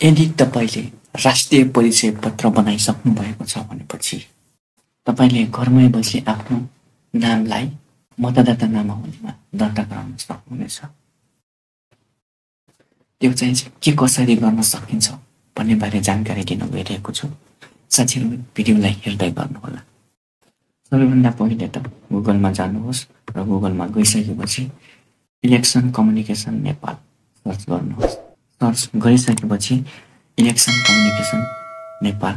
यदि तपाईले राष्ट्रिय परिचय पत्र बनाइसक्नु भएको छ भनेपछि तपाईले घरमै बसी आफ्नो नामलाई मतदाता नामावलीमा दर्ता गराउन सक्नुहुनेछ। त्यो चाहिँ के कसरी गर्न सकिन्छ भन्ने बारे जानकारी दिन गइरहेको छु। साथीहरु, भिडियोलाई हेर्दै गर्नुहोला। सबैभन्दा पहिले त गुगलमा जानुहोस् र गुगलमा गइसकेपछि इलेक्सन कम्युनिकेसन नेपाल सर्च गर्नुहोस्। सर्च गरिसकेपछि इलेक्सन कम्युनिकेसन नेपाल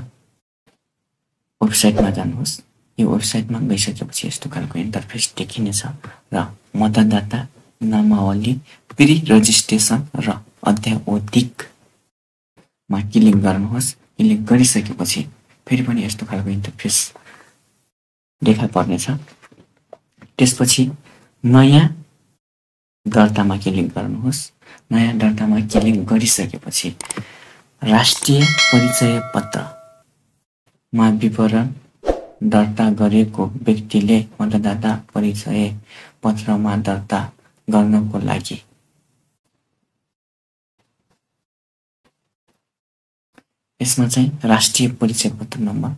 वेबसाइटमा जानुहोस्। यो वेबसाइटमा गइसकेपछि यस्तो खालको इन्टरफेस देखिनेछ र मतदाता नामावली प्री रजिस्ट्रेसन र अध्यावधिकमा क्लिक गर्नुहोस्। क्लिक गरिसकेपछि फेरि पनि यस्तो खालको इन्टरफेस देखा पर्नेछ। त्यसपछि नयाँ दर्तामा क्लिक गर्नुहोस्। नयाँ दर्तामा क्लिक गरिसकेपछि राष्ट्रिय परिचय पत्रमा विवरण दर्ता गरेको व्यक्तिले मतदाता परिचय पत्रमा दर्ता गर्नको लागि यसमा चाहिँ राष्ट्रिय परिचय पत्र नम्बर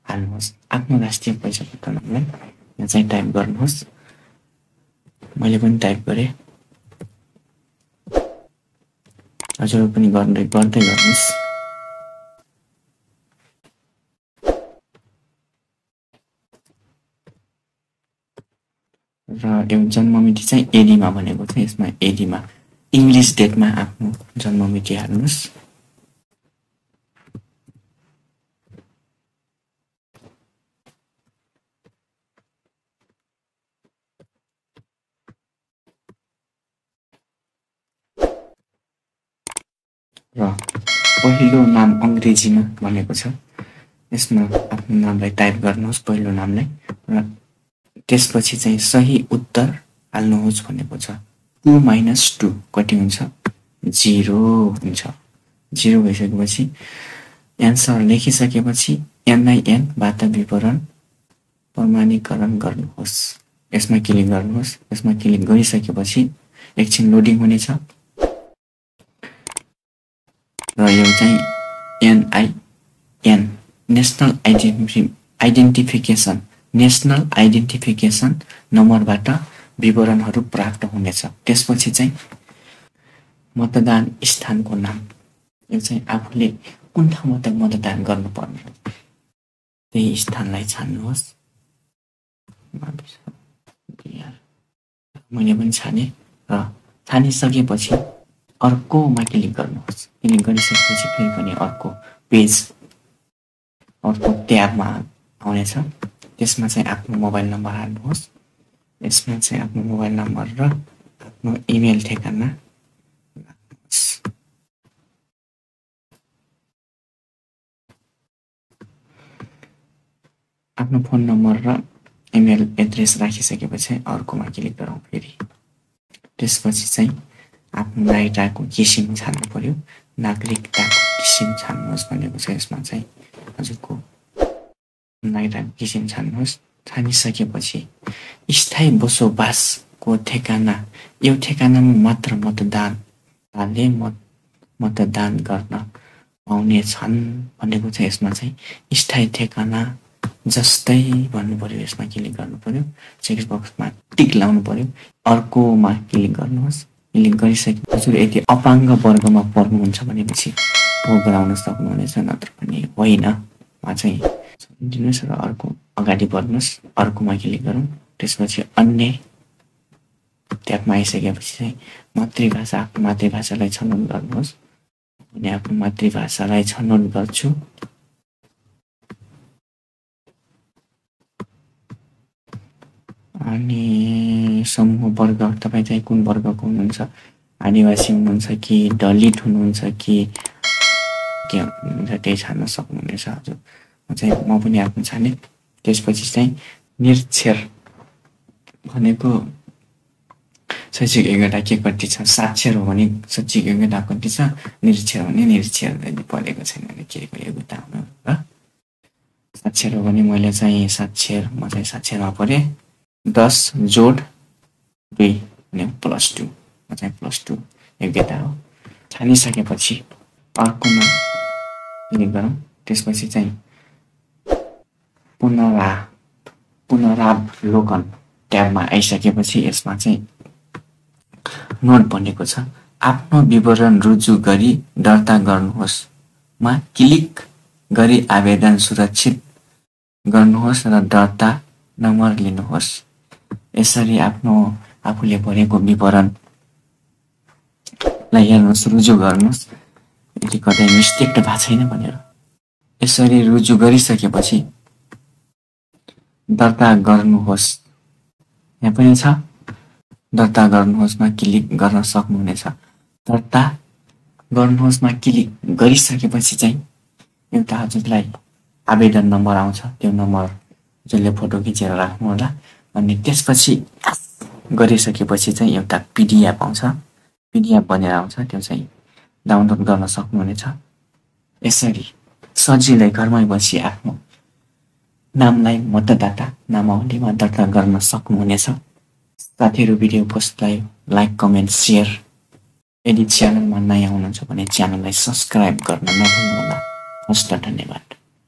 हाल्नुहोस्। आफ्नो राष्ट्रिय परिचय पत्र नम्बर यहाँ चाहिँ टाइप गर्नुहोस्। मैले पनि टाइप गरे, हजुर पनि गर्दै गर्नुहोस्। र यो जन्ममिति चाहिँ एडीमा भनेको छ। यसमा एडीमा इंग्लिश डेटमा आफ्नो जन्ममिति हाल्नुहोस्। र पहिलो नाम अंग्रेजीमा भनेको छ। यसमा आफ्नो नामलाई टाइप गर्नुहोस्, पहिलो नामलाई, र त्यसपछि चाहिँ सही उत्तर हाल्नुहोस् भनेको छ। 2 - 2 कति हुन्छ? 0 हुन्छ। 0 भइसकेपछि एन्सर लेखिसकेपछि NIN बाट विवरण प्रमाणीकरण गर्नुहोस्। यसमा क्लिक गर्नुहोस्। यसमा क्लिक गरिसकेपछि एकछिन लोडिङ हुनेछ र यो चाहिँ NIN नेशनल आइडेन्टिफिकेसन नम्बरबाट विवरणहरू प्राप्त हुनेछ। त्यसपछि चाहिँ मतदान स्थानको नाम, यो चाहिँ आफूले कुन ठाउँमा त मतदान गर्नुपर्ने त्यही स्थानलाई छान्नुहोस्। मैले पनि छाने र छानिसकेपछि अर्कोमा क्लिक गर्नुहोस्। क्लिक गरिसकेपछि फेरि पनि अर्को पेज, अर्को ट्याबमा आउनेछ। त्यसमा चाहिँ आफ्नो मोबाइल नम्बर हाल्नुहोस्। यसमा चाहिँ आफ्नो मोबाइल नम्बर र आफ्नो इमेल ठेगाना राख्नुहोस्। आफ्नो फोन नम्बर र इमेल एड्रेस राखिसकेपछि अर्कोमा क्लिक गरौँ फेरि। त्यसपछि चाहिँ आफ्नो नागरिकताको किसिम छान्नु पर्यो। नागरिकताको किसिम छान्नुहोस् भनेको छ। यसमा चाहिँ हजुरको नागरिकताको किसिम छान्नुहोस्। छानिसकेपछि स्थायी बसोबासको ठेगाना, यो ठेगानामा मात्र मतदाताले मतदान गर्न पाउने छन् भनेको छ। यसमा चाहिँ स्थायी ठेगाना जस्तै भन्नु पर्यो। यसमा क्लिक गर्नु पर्यो। चेक बक्समा टिक लाउनु पर्यो। अर्कोमा क्लिक गर्नुहोस्। क्लिक गरिसकेपछि हजुर यदि अपाङ्ग वर्गमा पर्नुहुन्छ भनेपछि पो गराउन सक्नुहुनेछ, नत्र पनि होइन। मा चाहिँ दिनुहोस् र अर्को अगाडि बढ्नुहोस्। अर्कोमा क्लिक गरौँ। त्यसपछि अन्य ट्याबमा आइसकेपछि चाहिँ मातृभाषा, आफ्नो मातृभाषालाई छनौट गर्नुहोस्। अनि आफ्नो मातृभाषालाई छनौट गर्छु। अनि समूह वर्ग, तपाईँ चाहिँ कुन वर्गको हुनुहुन्छ? आदिवासी हुनुहुन्छ कि दलित हुनुहुन्छ कि के हुनुहुन्छ त्यही छान्न सक्नुहुनेछ हजुर। म पनि आफ्नो छाने। त्यसपछि चाहिँ निरक्षर भनेको शैक्षिक योग्यता के कति छ? साक्षर हो भने शैक्षिक योग्यता कति छ? निरक्षर भने निरक्षर पढेको छैन भने के योग्यता हुनु र साक्षर हो भने मैले चाहिँ साक्षर, म चाहिँ साक्षरमा पढेँ। 10 जोड 2 भने +2, म चाहिँ +2 योग्यता हो। छानिसकेपछि अर्कोमा क्लिक गरौँ। त्यसपछि चाहिँ पुनरावलोकन ट्याबमा आइसकेपछि यसमा चाहिँ नोट भनेको छ, आफ्नो विवरण रुजु गरी दर्ता गर्नुहोस् मा क्लिक गरी आवेदन सुरक्षित गर्नुहोस् र दर्ता नम्बर लिनुहोस्। यसरी आफूले भरेको विवरणलाई हेर्नुहोस्, रुजु गर्नुहोस् यदि कतै मिस्टेक त भएको छैन भनेर। यसरी रुजु गरिसकेपछि दर्ता गर्नुहोस् यहाँ पनि छ, दर्ता गर्नुहोस्मा क्लिक गर्न सक्नुहुनेछ। दर्ता गर्नुहोस्मा क्लिक गरिसकेपछि चाहिँ एउटा हजुरलाई आवेदन नम्बर आउँछ, त्यो नम्बर जसले फोटो खिचेर राख्नु होला। अनि त्यसपछि गरिसकेपछि चाहिँ एउटा पिडिएफ आउँछ, पिडिएफ भनेर आउँछ, त्यो चाहिँ डाउनलोड गर्न सक्नुहुनेछ। यसरी सजिलै घरमै बसी आफ्नो नामलाई मतदाता नामावलीमा दर्ता गर्न सक्नुहुनेछ। साथीहरू भिडियो पोस्टलाई लाइक, कमेन्ट, सेयर, यदि च्यानलमा नयाँ हुनुहुन्छ भने च्यानललाई सब्सक्राइब गर्न नभुल्नुहोला। हस्त धन्यवाद।